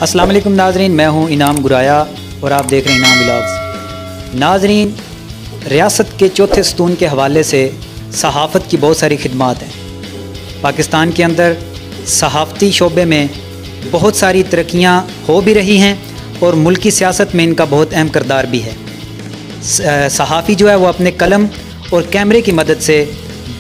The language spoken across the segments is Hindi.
अस्सलाम वालेकुम नाजरीन, मैं हूं इनाम गुराया और आप देख रहे हैं इनाम व्लॉग्स। नाजरीन, रियासत के चौथे सतून के हवाले से सहाफ़त की बहुत सारी खिदमात हैं। पाकिस्तान के अंदर सहाफ़ती शोबे में बहुत सारी तरक्कियाँ हो भी रही हैं और मुल्की सियासत में इनका बहुत अहम किरदार भी है। सहाफ़ी जो है वो अपने कलम और कैमरे की मदद से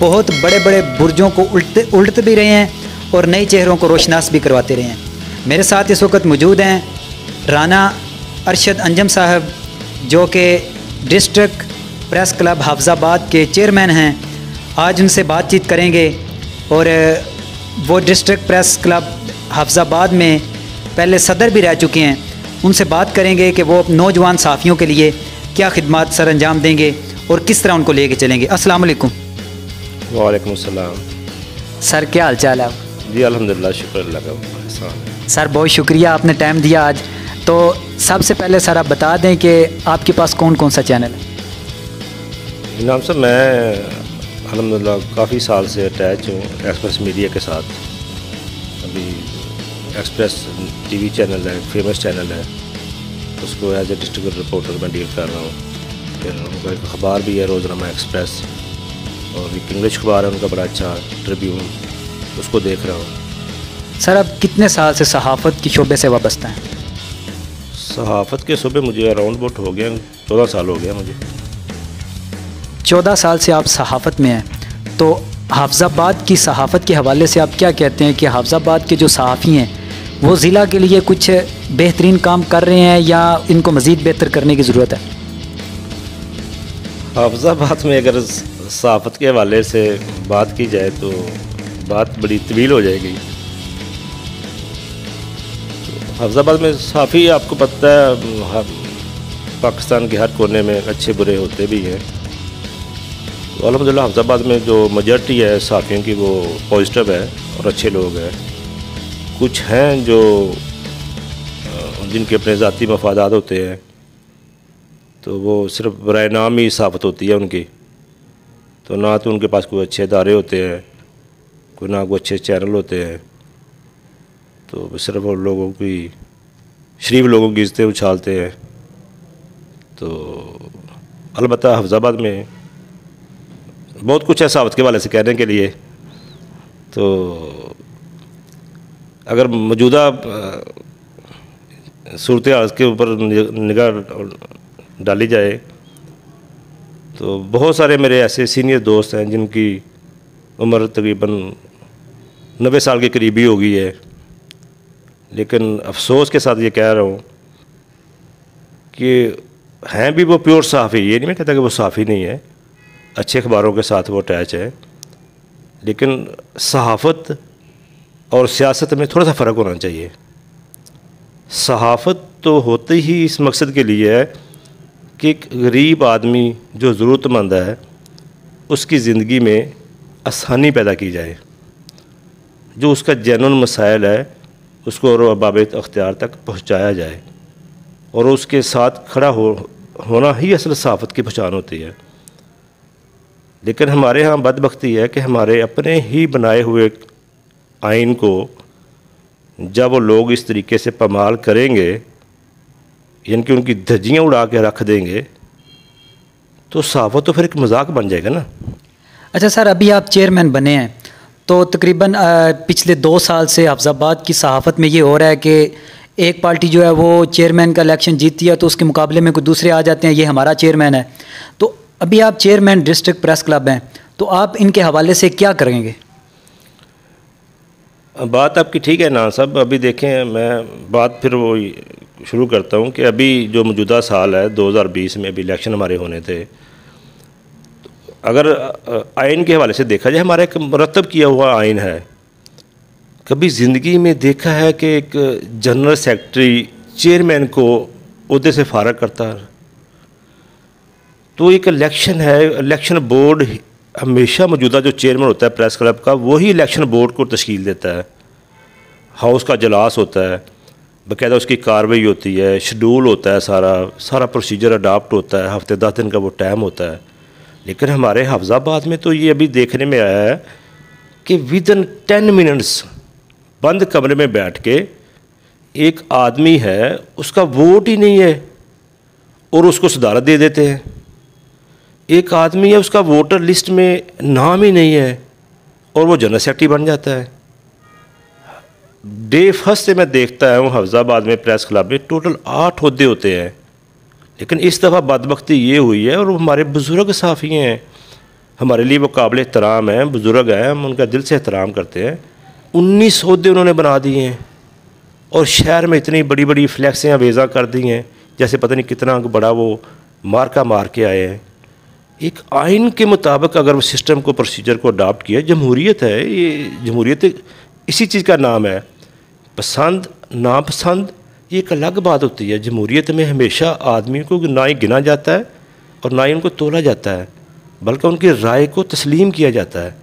बहुत बड़े बड़े बुर्जों को उल्ट भी रहे हैं और नए चेहरों को रोशनास भी करवाते रहे हैं। मेरे साथ इस वक्त मौजूद हैं राना अरशद अंजम साहब, जो कि डिस्ट्रिक्ट प्रेस क्लब हाफिज़ाबाद के चेयरमैन हैं। आज उनसे बातचीत करेंगे और वो डिस्ट्रिक्ट प्रेस क्लब हाफिज़ाबाद में पहले सदर भी रह चुके हैं। उनसे बात करेंगे कि वो नौजवान सहाफ़ियों के लिए क्या खिदमात सर अंजाम देंगे और किस तरह उनको लेके चलेंगे। अस्सलाम वालेकुम। वालेकुम अस्सलाम। सर क्या हाल चाल है? जी अल्हम्दुलिल्लाह, शुक्र अल्लाह का। सर बहुत शुक्रिया, आपने टाइम दिया आज। तो सबसे पहले सर आप बता दें कि आपके पास कौन कौन सा चैनल है? इनाम साहब, मैं अल्हम्दुलिल्लाह काफ़ी साल से अटैच हूँ एक्सप्रेस मीडिया के साथ। अभी एक्सप्रेस टीवी चैनल है, फेमस चैनल है, उसको एज ए डिस्ट्रिक्ट रिपोर्टर मैं डील कर रहा हूँ। फिर उनका एक अखबार भी है, रोज़नामा एक्सप्रेस, और एक इंग्लिश अखबार है उनका बड़ा अच्छा, ट्रिब्यून, उसको देख रहा हूँ। सर अब कितने साल से सहाफ़त के शोबे से वाबस्ता हैं? सहाफ़त के शोबे मुझे अराउंड बहुत हो गया, 14 साल हो गया मुझे। 14 साल से आप सहाफ़त में हैं, तो हाफिज़ाबाद की सहाफ़त के हवाले से आप क्या कहते हैं कि हाफिज़ाबाद के जो सहाफ़ी हैं वो ज़िला के लिए कुछ बेहतरीन काम कर रहे हैं या इनको मज़ीद बेहतर करने की ज़रूरत है? हाफिज़ाबाद में अगर सहाफ़त के हवाले से बात की जाए तो बात बड़ी तवील हो जाएगी। हाफिज़ाबाद में सहाफ़ी, आपको पता है, पाकिस्तान के हर कोने में अच्छे बुरे होते भी हैं। तो अल्हम्दुलिल्लाह हाफिज़ाबाद में जो मेजॉरिटी है सहाफ़ियों की वो पॉजिटिव है और अच्छे लोग हैं। कुछ हैं जो जिनके अपने ज़ाती मफादात होते हैं, तो वो सिर्फ बराए नाम ही सहाफ़त होती है उनकी। तो ना तो उनके पास कोई अच्छे इदारे होते हैं, कोई ना कोई अच्छे चैनल होते हैं, तो सिर्फ उन लोगों की शरीफ लोगों की इज़्ज़तें उछालते हैं। तो अलबत्ता हाफिज़ाबाद में बहुत कुछ है सहाफ़त के हवाले से कहने के लिए। तो अगर मौजूदा सूरत हाल के ऊपर निगाह डाली जाए तो बहुत सारे मेरे ऐसे सीनियर दोस्त हैं जिनकी उम्र तकरीबन 90 साल के करीब ही हो गई है, लेकिन अफसोस के साथ ये कह रहा हूँ कि हैं भी वो प्योर सहाफ़ी। ये नहीं मैं कहता कि वो सहाफ़ी नहीं है, अच्छे अखबारों के साथ वो अटैच है, लेकिन सहाफ़त और सियासत में थोड़ा सा फ़र्क होना चाहिए। सहाफ़त तो होते ही इस मकसद के लिए है कि एक गरीब आदमी जो ज़रूरतमंद है उसकी ज़िंदगी में आसानी पैदा की जाए, जो उसका जेन्युइन मसाइल है उसको और बाबित अख्तियार तक पहुँचाया जाए, और उसके साथ खड़ा होना ही असल सहाफ़त की पहचान होती है। लेकिन हमारे यहाँ बदबख्ती है कि हमारे अपने ही बनाए हुए आइन को जब वो लोग इस तरीके से पामाल करेंगे, यानी कि उनकी धज्जियाँ उड़ा के रख देंगे, तो सहाफ़त तो फिर एक मजाक बन जाएगा ना। अच्छा सर, अभी आप चेयरमैन बने हैं, तो तकरीबन पिछले 2 साल से हाफिज़ाबाद की सहाफ़त में ये हो रहा है कि एक पार्टी जो है वो चेयरमैन का इलेक्शन जीतती है तो उसके मुकाबले में कोई दूसरे आ जाते हैं, ये हमारा चेयरमैन है। तो अभी आप चेयरमैन डिस्ट्रिक्ट प्रेस क्लब हैं, तो आप इनके हवाले से क्या करेंगे? बात आपकी ठीक है ना साहब। अभी देखें, मैं बात फिर वो शुरू करता हूँ कि अभी जो मौजूदा साल है 2020 में अभी इलेक्शन हमारे होने थे। अगर आइन के हवाले से देखा जाए, हमारा एक मुरतब किया हुआ आइन है। कभी ज़िंदगी में देखा है कि एक जनरल सेक्रेटरी चेयरमैन को ओहदे से फारग करता है? तो एक इलेक्शन है, इलेक्शन बोर्ड हमेशा मौजूदा जो चेयरमैन होता है प्रेस क्लब का, वही इलेक्शन बोर्ड को तश्कील देता है। हाउस का इजलास होता है, बाकायदा उसकी कार्रवाई होती है, शेड्यूल होता है, सारा प्रोसीजर अडाप्ट होता है, हफ्ते 10 दिन का वो टाइम होता है। लेकिन हमारे हाफिज़ाबाद में तो ये अभी देखने में आया है कि विदिन 10 मिनट्स बंद कमरे में बैठ के एक आदमी है, उसका वोट ही नहीं है और उसको सदारत दे देते हैं। एक आदमी है, उसका वोटर लिस्ट में नाम ही नहीं है और वो जनरल सेक्रेटरी बन जाता है। डे फर्स्ट से मैं देखता हूँ हफ्जाबाद में प्रेस क्लब में टोटल 8 ओहदे होते हैं, लेकिन इस दफ़ा बदबख्ती ये हुई है, और हमारे बुज़ुर्ग साफ़ी हैं, हमारे लिए वो काबिल एहतराम हैं, बुज़ुर्ग हैं, हम उनका दिल से एहतराम करते हैं। 19 ओहदे उन्होंने बना दिए हैं और शहर में इतनी बड़ी बड़ी फ्लैक्सें अवेज़ा कर दी हैं, जैसे पता नहीं कितना बड़ा वो मार्का मार के आए हैं। एक आइन के मुताबिक अगर वो सिस्टम को, प्रोसीजर को अडॉप्ट किया, जमहूरियत है ये, जमहूरियत इसी चीज़ का नाम है। पसंद नापसंद ये एक अलग बात होती है। जमहूरियत में हमेशा आदमी को ना ही गिना जाता है और ना ही उनको तोला जाता है, बल्कि उनकी राय को तस्लीम किया जाता है।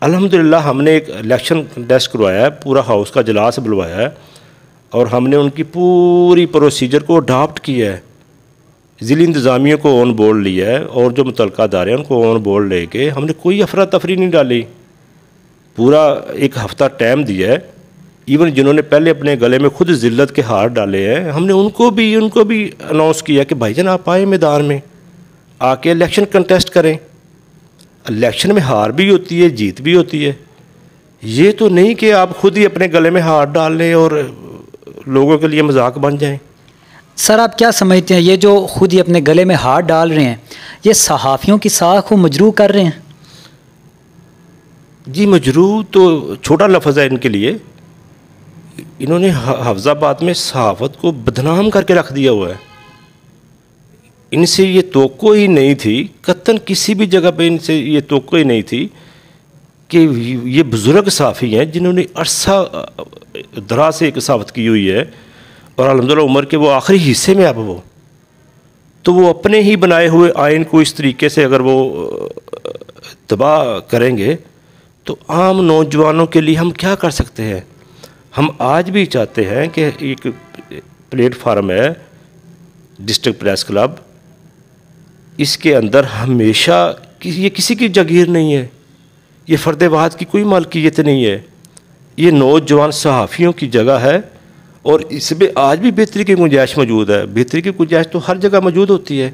अल्हम्दुलिल्लाह हमने एक इलेक्शन टेस्ट करवाया है, पूरा हाउस का इजलास बुलवाया है और हमने उनकी पूरी प्रोसीजर को अडॉप्ट किया है। ज़िली इंतज़ामिया को ऑन बोर्ड लिया है और जो मुतल्लिक़ अदारे हैं उनको ऑन बोर्ड लेके हमने कोई अफरा तफरी नहीं डाली। पूरा एक हफ़्ता टाइम दिया है। इवन जिन्होंने पहले अपने गले में खुद ज़िल्लत के हार डाले हैं, हमने उनको भी अनाउंस किया कि भाईजान आप आए मैदान में, आके इलेक्शन कंटेस्ट करें। इलेक्शन में हार भी होती है, जीत भी होती है। ये तो नहीं कि आप खुद ही अपने गले में हार डाल लें और लोगों के लिए मजाक बन जाएं। सर आप क्या समझते हैं, ये जो खुद ही अपने गले में हाथ डाल रहे हैं, ये सहाफ़ियों की साख को मजरूह कर रहे हैं? जी, मजरूह तो छोटा लफ्ज़ है इनके लिए। इन्होंने हफ्जाबाद में सहाफ़त को बदनाम करके रख दिया हुआ है। इनसे ये तोक़्क़ो ही नहीं थी, कतन किसी भी जगह पे इनसे ये तोक़्क़ो ही नहीं थी कि ये बुज़ुर्ग साफ़ी हैं जिन्होंने अरसा दराज से एक सहाफ़त की हुई है और अल्हम्दुलिल्लाह उम्र के वो आखिरी हिस्से में अब वो अपने ही बनाए हुए आइन को इस तरीके से अगर वो तबाह करेंगे तो आम नौजवानों के लिए हम क्या कर सकते हैं। हम आज भी चाहते हैं कि एक प्लेटफार्म है डिस्ट्रिक्ट प्रेस क्लब, इसके अंदर हमेशा ये किसी की जागीर नहीं है, ये फ़र्द-ए-वाहिद की कोई मालकियत नहीं है, ये नौजवान सहाफ़ियों की जगह है और इसमें आज भी बेहतरी की गुंजाइश मौजूद है। बेहतरी की गुंजाइश तो हर जगह मौजूद होती है,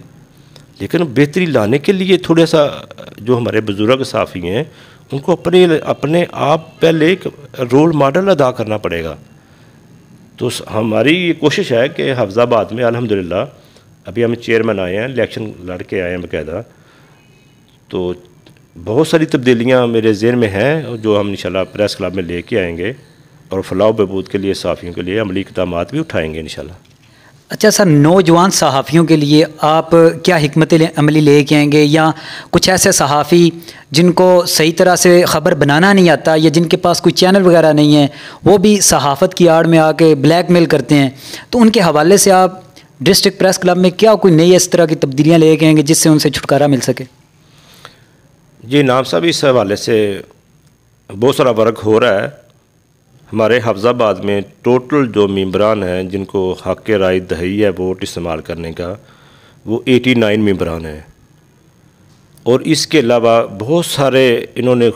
लेकिन बेहतरी लाने के लिए थोड़ा सा जो हमारे बुज़ुर्ग सहाफ़ी हैं उनको अपने आप पहले एक रोल मॉडल अदा करना पड़ेगा। तो हमारी ये कोशिश है कि हफ्जाबाद में अल्हम्दुलिल्लाह अभी हम चेयरमैन आए हैं, इलेक्शन लड़ के आए हैं बाकायदा, तो बहुत सारी तब्दीलियाँ मेरे ज़हन में हैं जो हम इंशाल्लाह प्रेस क्लब में लेके आएंगे और फलाह बहबूद के लिए सहाफ़ियों के लिए अमली इक़दामात भी उठाएंगे इंशाल्लाह। अच्छा सर, नौजवान सहाफ़ियों के लिए आप क्या हिकमत अमली लेके आएंगे, या कुछ ऐसे सहाफ़ी जिनको सही तरह से ख़बर बनाना नहीं आता या जिनके पास कोई चैनल वगैरह नहीं है, वो भी सहाफ़त की आड़ में आके ब्लैकमेल करते हैं, तो उनके हवाले से आप डिस्ट्रिक्ट प्रेस क्लब में क्या कोई नई इस तरह की तब्दीलियाँ लेके आएंगे जिससे उनसे छुटकारा मिल सके? जी नाम साहब, इस हवाले से बहुत सारा वर्क हो रहा है। हमारे हफ्जाबाद में टोटल जो मेंबरान हैं जिनको हक़ राय दही है वोट इस्तेमाल करने का, वो 89 मेंबरान हैं और इसके अलावा बहुत सारे इन्होंने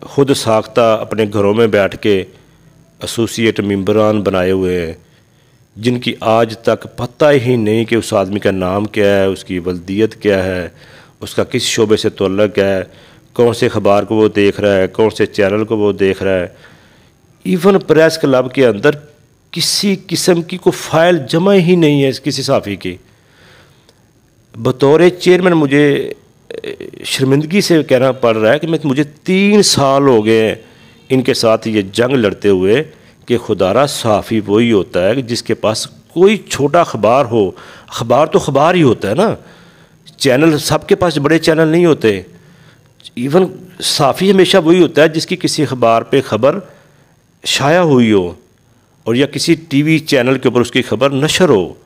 ख़ुद साख्ता अपने घरों में बैठ के एसोसिएट मेंबरान बनाए हुए हैं जिनकी आज तक पता ही नहीं कि उस आदमी का नाम क्या है, उसकी वल्दियत क्या है, उसका किस शोबे से तल्लुक़ है, कौन से अखबार को वो देख रहा है, कौन से चैनल को वो देख रहा है। इवन प्रेस क्लब के अंदर किसी किस्म की कोई फ़ाइल जमा ही नहीं है किसी सहाफ़ी की। बतौर चेयरमैन मुझे शर्मिंदगी से कहना पड़ रहा है कि मुझे 3 साल हो गए हैं इनके साथ ये जंग लड़ते हुए कि खुदारा सहाफ़ी वही होता है कि जिसके पास कोई छोटा अखबार हो। अखबार तो अखबार ही होता है ना, चैनल सबके पास बड़े चैनल नहीं होते। इवन सहाफ़ी हमेशा वही होता है जिसकी किसी अखबार पे ख़बर शाया हुई हो और या किसी टीवी चैनल के ऊपर उसकी खबर नशर हो।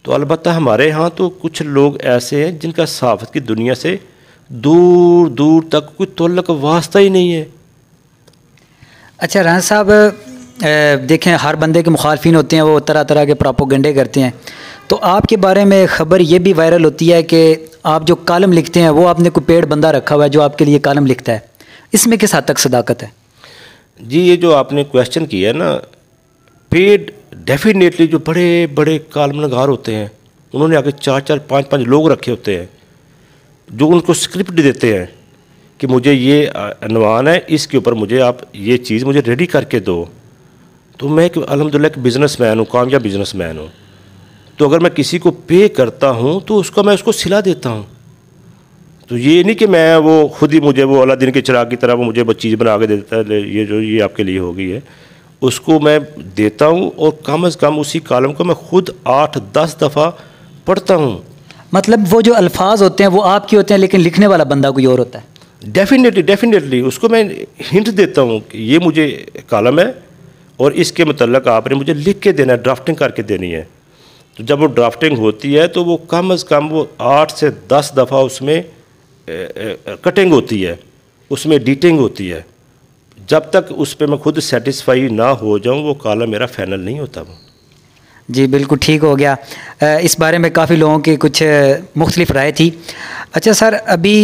तो अलबत्ता हमारे यहाँ तो कुछ लोग ऐसे हैं जिनका सहाफ़त की दुनिया से दूर दूर तक कोई तल्लुक़ वास्ता ही नहीं है। अच्छा राना साहब, देखें हर बंदे के मुखालफिन होते हैं, वो तरह तरह के प्रोपोगंडे करते हैं, तो आपके बारे में ख़बर ये भी वायरल होती है कि आप जो कालम लिखते हैं वो आपने कोई पेड़ बंदा रखा हुआ है जो आपके लिए कालम लिखता है, इसमें किस हद तक सदाकत है? जी, ये जो आपने क्वेश्चन किया है ना, पेड डेफिनेटली जो बड़े बड़े कालमनगार होते हैं उन्होंने आगे 4-4, 5-5 लोग रखे होते हैं जो उनको स्क्रिप्ट देते हैं कि मुझे ये अनवान है, इसके ऊपर मुझे आप ये चीज़ मुझे रेडी करके दो। तो मैं अल्हम्दुलिल्लाह एक बिज़नेसमैन हूँ, कामयाब बिज़नेसमैन हूँ। तो अगर मैं किसी को पे करता हूँ तो मैं उसको सिला देता हूँ। तो ये नहीं कि मैं वो खुद ही मुझे वो अलादीन के चिराग की तरह वो मुझे वो चीज़ बना के देता है, ये आपके लिए हो गई है, उसको मैं देता हूँ और कम से कम उसी कालम को मैं खुद 8-10 दफ़ा पढ़ता हूँ। मतलब वो जो अल्फाज होते हैं वो आपके होते हैं लेकिन लिखने वाला बंदा कोई और होता है। डेफिनेटली उसको मैं हिंट देता हूँ कि ये मुझे कालम है और इसके मतलब आपने मुझे लिख के देना है, ड्राफ्टिंग करके देनी है। तो जब वो ड्राफ्टिंग होती है तो वो कम से कम वो 8 से 10 दफ़ा उसमें कटिंग होती है, उसमें एडिटिंग होती है। जब तक उस पर मैं खुद सेटिस्फाई ना हो जाऊँ वो कालम मेरा फाइनल नहीं होता। वो जी बिल्कुल ठीक हो गया। इस बारे में काफ़ी लोगों की कुछ मुख्तलिफ राय थी। अच्छा सर, अभी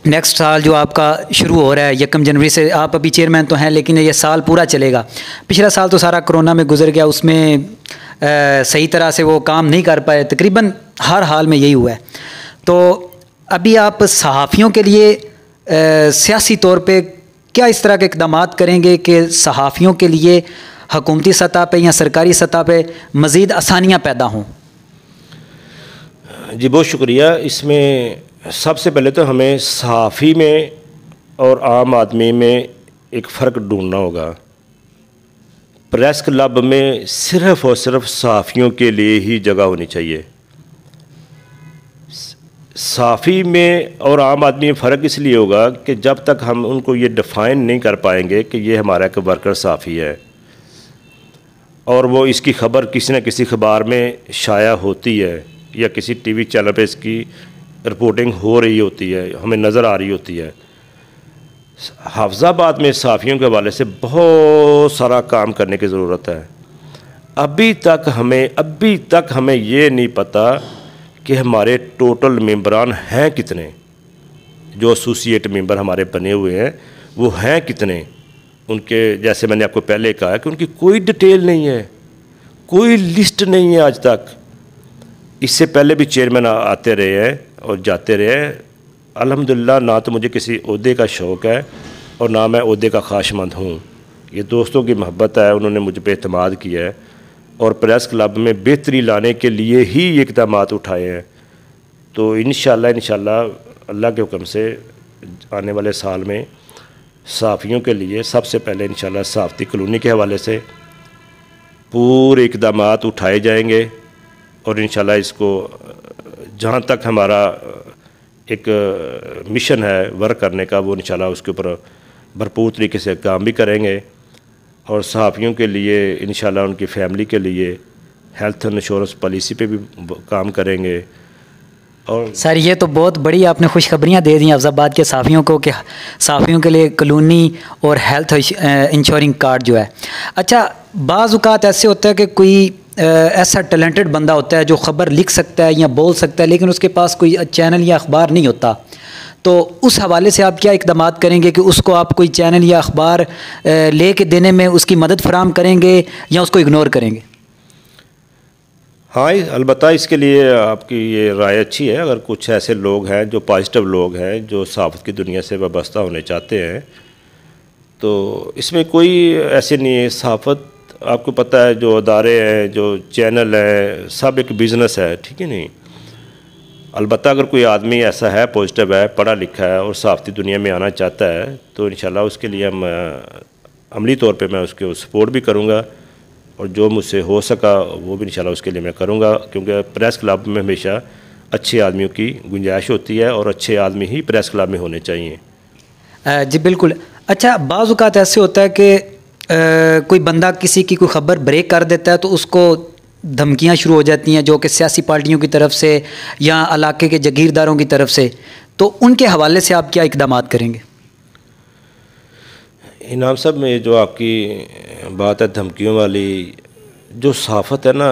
नेक्स्ट साल जो आपका शुरू हो रहा है 1 जनवरी से, आप अभी चेयरमैन तो हैं लेकिन ये साल पूरा चलेगा। पिछला साल तो सारा कोरोना में गुजर गया, उसमें सही तरह से वो काम नहीं कर पाए, तकरीबन हर हाल में यही हुआ है। तो अभी आप सहाफ़ियों के लिए सियासी तौर पे क्या इस तरह के इक़दामात करेंगे कि सहाफ़ियों के लिए हुकूमती सतह पे या सरकारी सतह पे मज़ीद आसानियाँ पैदा हों? जी बहुत शुक्रिया। इसमें सबसे पहले तो हमें सहाफ़ी में और आम आदमी में एक फ़र्क ढूंढना होगा। प्रेस क्लब में सिर्फ़ और सिर्फ सहाफ़ियों के लिए ही जगह होनी चाहिए। सहाफ़ी में और आम आदमी में फ़र्क इसलिए होगा कि जब तक हम उनको ये डिफ़ाइन नहीं कर पाएंगे कि ये हमारा एक वर्कर सहाफ़ी है और वो इसकी ख़बर किसी न किसी अखबार में शाया होती है या किसी टीवी चैनल पे इसकी रिपोर्टिंग हो रही होती है, हमें नज़र आ रही होती है। हाफिज़ाबाद में सहाफ़ियों के हवाले से बहुत सारा काम करने की ज़रूरत है। अभी तक हमें ये नहीं पता कि हमारे टोटल मेंबरान हैं कितने, जो एसोसिएट मेंबर हमारे बने हुए हैं वो हैं कितने। उनके जैसे मैंने आपको पहले कहा कि उनकी कोई डिटेल नहीं है, कोई लिस्ट नहीं है आज तक। इससे पहले भी चेयरमैन आते रहे हैं और जाते रहे हैं। अल्हम्दुलिल्लाह ना तो मुझे किसी ओहदे का शौक़ है और ना मैं ओहदे का ख्वाहिशमंद हूँ। ये दोस्तों की मोहब्बत है, उन्होंने मुझ पर एतमाद किया है और प्रेस क्लब में बेहतरी लाने के लिए ही ये इक़दामात उठाए हैं। तो इंशाल्लाह अल्लाह के हुक्म से आने वाले साल में सहाफ़ियों के लिए सबसे पहले इंशाल्लाह सहाफ़ती कॉलोनी के हवाले से पूरे इक़दामात उठाए जाएंगे और इंशाल्लाह इसको जहाँ तक हमारा एक मिशन है वर्क करने का वो इंशाल्लाह उसके ऊपर भरपूर तरीके से काम भी करेंगे और सहाफ़ियों के लिए इंशाल्लाह उनकी फ़ैमिली के लिए हेल्थ इंश्योरेंस पॉलिसी पे भी काम करेंगे। और सर ये तो बहुत बड़ी आपने खुशखबरियाँ दे दी अफजाबाद के सहाफ़ियों को कि सहाफ़ियों के लिए कॉलोनी और हेल्थ इंश्योरिंग कार्ड जो है। अच्छा, बाज़ औक़ात ऐसे होता है कि कोई ऐसा टैलेंटेड बंदा होता है जो ख़बर लिख सकता है या बोल सकता है लेकिन उसके पास कोई चैनल या अखबार नहीं होता, तो उस हवाले से आप क्या इक़दामात करेंगे कि उसको आप कोई चैनल या अखबार ले के देने में उसकी मदद फराहम करेंगे या उसको इग्नोर करेंगे? हाँ, अलबत्ता इसके लिए आपकी ये राय अच्छी है। अगर कुछ ऐसे लोग हैं जो पॉजिटिव लोग हैं जो सहाफ़त की दुनिया से वाबस्ता होने चाहते हैं तो इसमें कोई ऐसे नहीं है। सहाफ़त आपको पता है जो अदारे हैं, जो चैनल हैं, सब एक बिज़नेस है, ठीक है नहीं। अलबत्ता अगर कोई आदमी ऐसा है पॉजिटिव है, पढ़ा लिखा है और सहाफ़ती दुनिया में आना चाहता है तो इंशाल्लाह उसके लिए हम अमली तौर पे मैं उसको सपोर्ट भी करूँगा और जो मुझसे हो सका वो भी इंशाल्लाह उसके लिए मैं करूँगा, क्योंकि प्रेस क्लब में हमेशा अच्छे आदमियों की गुंजाइश होती है और अच्छे आदमी ही प्रेस क्लब में होने चाहिए। जी बिल्कुल। अच्छा, बाज़ औक़ात ऐसे होता है कि कोई बंदा किसी की कोई ख़बर ब्रेक कर देता है तो उसको धमकियां शुरू हो जाती हैं जो कि सियासी पार्टियों की तरफ से या इलाके के जागीरदारों की तरफ से, तो उनके हवाले से आप क्या इक़दामात करेंगे? इनाम साहब में जो आपकी बात है धमकियों वाली, जो सहाफ़त है ना,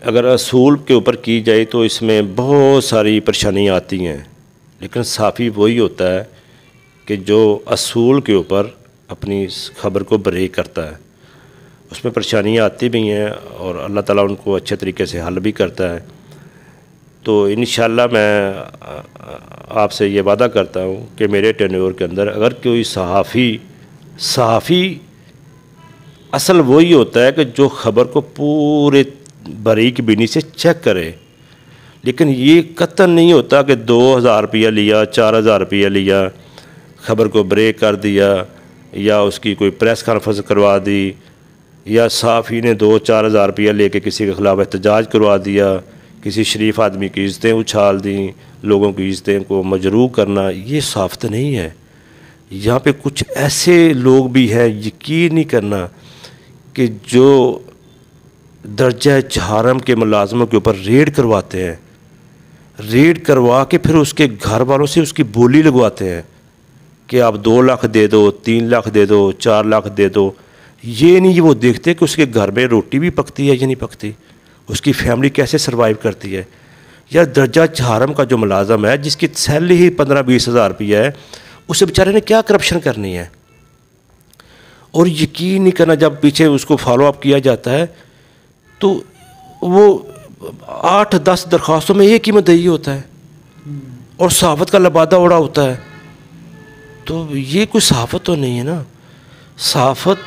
अगर असूल के ऊपर की जाए तो इसमें बहुत सारी परेशानियाँ आती हैं, लेकिन सहाफ़ी वही होता है कि जो असूल के ऊपर अपनी खबर को ब्रेक करता है। उसमें परेशानियाँ आती भी हैं और अल्लाह ताला उनको अच्छे तरीके से हल भी करता है। तो इंशाअल्लाह मैं आपसे ये वादा करता हूँ कि मेरे टेन्योर के अंदर अगर कोई सहाफ़ी असल वही होता है कि जो ख़बर को पूरे बारीक बीनी से चेक करे, लेकिन ये कतई नहीं होता कि 2000 रुपया लिया, 4000 रुपया लिया, ख़बर को ब्रेक कर दिया या उसकी कोई प्रेस कॉन्फ्रेंस करवा दी या सहाफ़ी ने 2-4 हज़ार रुपया लेके किसी के ख़िलाफ़ एहतजाज करवा दिया, किसी शरीफ आदमी की इज़्ज़तें उछाल दी, लोगों की इज़्ज़तें को मजरूह करना, ये सहाफ़त नहीं है। यहाँ पे कुछ ऐसे लोग भी हैं, यकीन नहीं करना, कि जो दर्जा चहारम के मुलाजमों के ऊपर रेड करवाते हैं, रेड करवा के फिर उसके घर वालों से उसकी बोली लगवाते हैं कि आप 2 लाख दे दो, 3 लाख दे दो, 4 लाख दे दो। ये नहीं वो देखते कि उसके घर में रोटी भी पकती है या नहीं पकती, उसकी फैमिली कैसे सरवाइव करती है। यार दर्जा चहारम का जो मुलाजम है जिसकी सैलरी ही 15-20 हज़ार रुपया है, उसे बेचारे ने क्या करप्शन करनी है। और यकीन नहीं करना, जब पीछे उसको फॉलो अप किया जाता है तो वो 8-10 दरख्वास्तों में एक ही मुद्दई होता है और सहाफ़त का लबादा उड़ा होता है। तो ये कोई सहाफ़त तो नहीं है ना। सहाफ़त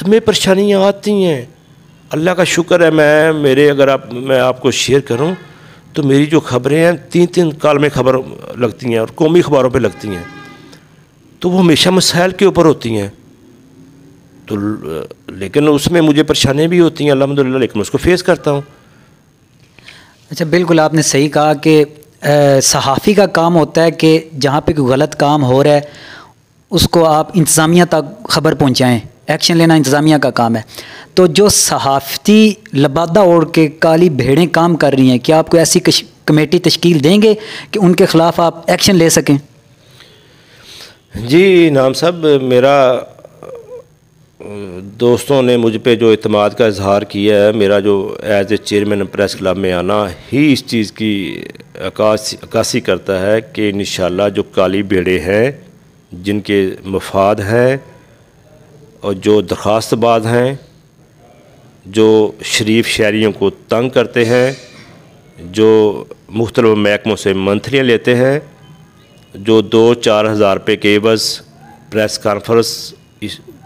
में परेशानियाँ आती हैं, अल्लाह का शुक्र है मैं आपको शेयर करूं तो मेरी जो ख़बरें हैं 3-3 कालमी ख़बर लगती हैं और कौमी अखबारों पे लगती हैं, तो वो हमेशा मसाइल के ऊपर होती हैं। तो लेकिन उसमें मुझे परेशानियाँ भी होती हैं अल्हम्दुलिल्लाह, लेकिन उसको फेस करता हूँ। अच्छा, बिल्कुल आपने सही कहा कि सहाफ़ी का काम होता है कि जहाँ पे कोई गलत काम हो रहा है उसको आप इंतज़ामिया तक ख़बर पहुँचाएँ, एक्शन लेना इंतज़ामिया का काम है। तो जो सहाफ़ती लबादा ओढ़ के काली भेड़ें काम कर रही हैं, क्या आपको ऐसी कमेटी तश्कील देंगे कि उनके ख़िलाफ़ आप एक्शन ले सकें? जी नाम साहब, मेरा दोस्तों ने मुझ पे जो इत्मीनान का इजहार किया है, मेरा जो as a chairman press club में आना ही इस चीज़ की अक्कासी करता है कि इंशाअल्लाह जो काली भेड़ें हैं जिनके मफाद हैं और जो दरख्वास्तबाज हैं, जो शरीफ शहरियों को तंग करते हैं, जो मुख्तलिफ महकमों से मंथलियाँ लेते हैं, जो 2-4 हज़ार रुपये के एवज़ प्रेस कॉन्फ्रेंस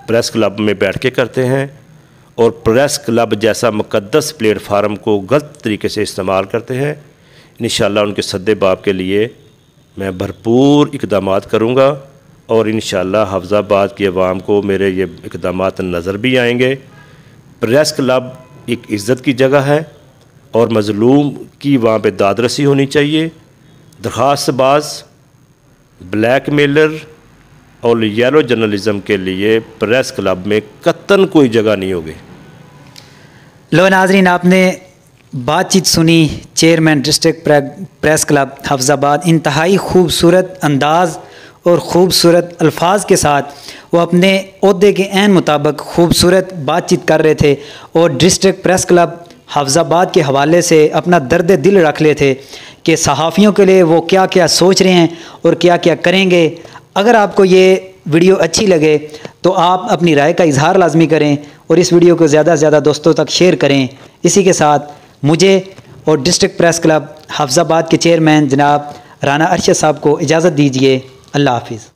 प्रेस क्लब में बैठ के करते हैं और प्रेस क्लब जैसा मुक़द्दस प्लेटफार्म को गलत तरीके से इस्तेमाल करते हैं, इंशाअल्लाह उनके सद्दे बाब के लिए मैं भरपूर इक़दामात करूँगा और इंशाअल्लाह हफ्ज़ाबाद की आवाम को मेरे ये इक़दामात नज़र भी आएंगे। प्रेस क्लब एक इज़्ज़त की जगह है और मज़लूम की वहाँ पे दादरसी होनी चाहिए। दरख्वास्तबाज, ब्लैक मेलर और येलो जर्नलिज़म के लिए प्रेस क्लब में कतन कोई जगह नहीं होगी। लो नाज़रीन, आपने बातचीत सुनी चेयरमैन डिस्ट्रिक्ट प्रेस क्लब हफ्ज़ाबाद। इंतहाई खूबसूरत अंदाज़ और ख़ूबसूरत अल्फाज के साथ वो अपने ओहदे के ऐन मुताबिक खूबसूरत बातचीत कर रहे थे और डिस्ट्रिक्ट प्रेस क्लब हफ्ज़ाबाद के हवाले से अपना दर्द दिल रख ले थे कि सहाफ़ियों के लिए वो क्या क्या सोच रहे हैं और क्या क्या करेंगे। अगर आपको ये वीडियो अच्छी लगे तो आप अपनी राय का इजहार लाजमी करें और इस वीडियो को ज़्यादा से ज़्यादा दोस्तों तक शेयर करें। इसी के साथ मुझे और डिस्ट्रिक्ट प्रेस क्लब हफ्ज़ाबाद के चेयरमैन जनाब राना अरशद साहब को इजाज़त दीजिए। अल्लाह हाफ़िज़।